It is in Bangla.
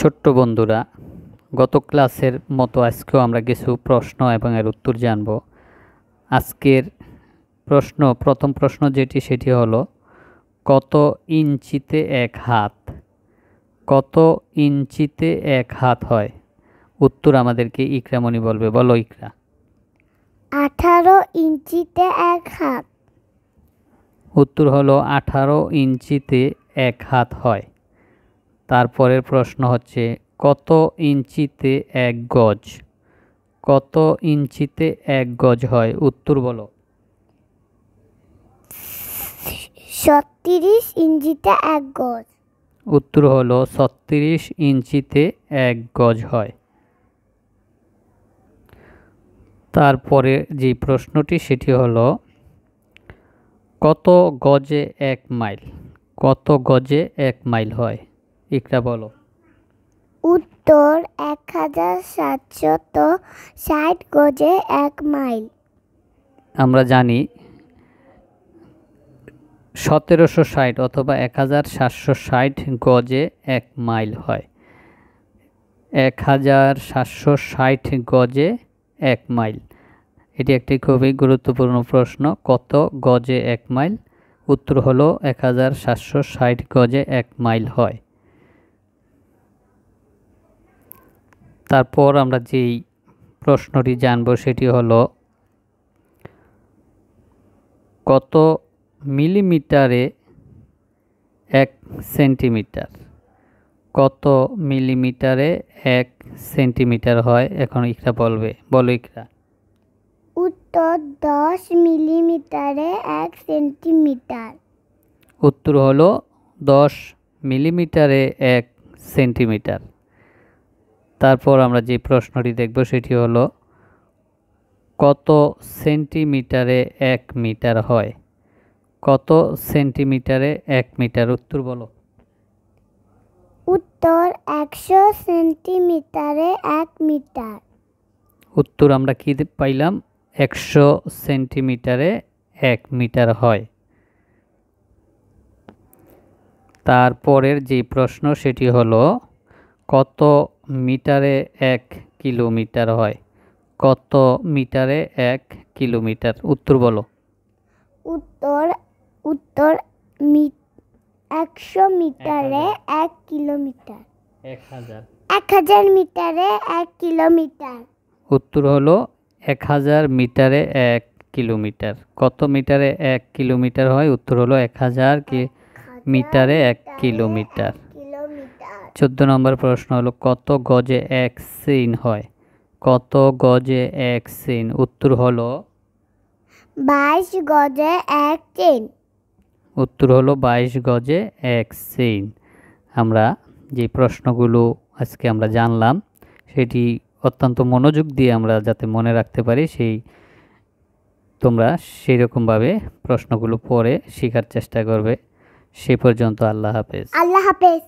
ছোট্ট বন্ধুরা, গত ক্লাসের মতো আজকেও আমরা কিছু প্রশ্ন এবং এর উত্তর জানব। আজকের প্রথম প্রশ্ন সেটি হলো, কত ইঞ্চিতে এক হাত? কত ইঞ্চিতে এক হাত হয়? উত্তর আমাদেরকে ইকরামণি বলবে। বলো ইকরা। 18 ইঞ্চিতে এক হাত। উত্তর হলো 18 ইঞ্চিতে এক হাত হয়। তারপরের প্রশ্ন হচ্ছে, কত ইঞ্চিতে এক গজ? কত ইঞ্চিতে এক গজ হয়? উত্তর বলো। 36 ইঞ্চিতে এক গজ। উত্তর হলো 36 ইঞ্চিতে এক গজ হয়। তারপরে যে প্রশ্নটি সেটি হলো, কত গজে এক মাইল? কত গজে এক মাইল হয়? ইকরা বলো। উত্তর 1760 গজে এক মাইল। আমরা জানি 1760 অথবা 1760 গজে এক মাইল হয়। 1760 গজে এক মাইল, এটি একটি খুবই গুরুত্বপূর্ণ প্রশ্ন। কত গজে এক মাইল? উত্তর হলো 1760 গজে এক মাইল হয়। তারপর আমরা যেই প্রশ্নটি জানব সেটি হলো, কত মিলিমিটারে এক সেন্টিমিটার? কত মিলিমিটারে এক সেন্টিমিটার হয়? এখন ইকরা বলবে। বলো ইকরা। উত্তর 10 মিলিমিটারে এক সেন্টিমিটার। উত্তর হলো 10 মিলিমিটারে এক সেন্টিমিটার। তারপর আমরা যে প্রশ্নটি দেখব সেটি হলো, কত সেন্টিমিটারে এক মিটার হয়? কত সেন্টিমিটারে এক মিটার? উত্তর বলো। উত্তর 100 সেন্টিমিটারে এক মিটার। উত্তর আমরা কি পাইলাম? 100 সেন্টিমিটারে এক মিটার হয়। তারপরের যে প্রশ্ন সেটি হলো, কত মিটারে এক কিলোমিটার হয়? কত মিটারে এক কিলোমিটার? উত্তর বলো। উত্তর 100 মিটারে এক কিলোমিটার। 1000 মিটারে এক কিলোমিটার। উত্তর হলো 1000 মিটারে এক কিলোমিটার। কত মিটারে এক কিলোমিটার হয়? উত্তর হলো 1000 মিটারে এক কিলোমিটার। 14 নম্বর প্রশ্ন হলো, কত গজে এক সেন হয়? কত গজে এক সেন? উত্তর হলো 22 গজে এক চেন। উত্তর হলো 22 গজে এক সেন। আমরা যে প্রশ্নগুলো আজকে আমরা জানলাম সেটি অত্যন্ত মনোযোগ দিয়ে আমরা যাতে মনে রাখতে পারি, তোমরা সেই রকমভাবে প্রশ্নগুলো পড়ে শেখার চেষ্টা করবে। সে পর্যন্ত আল্লাহ হাফেজ। আল্লাহ হাফেজ।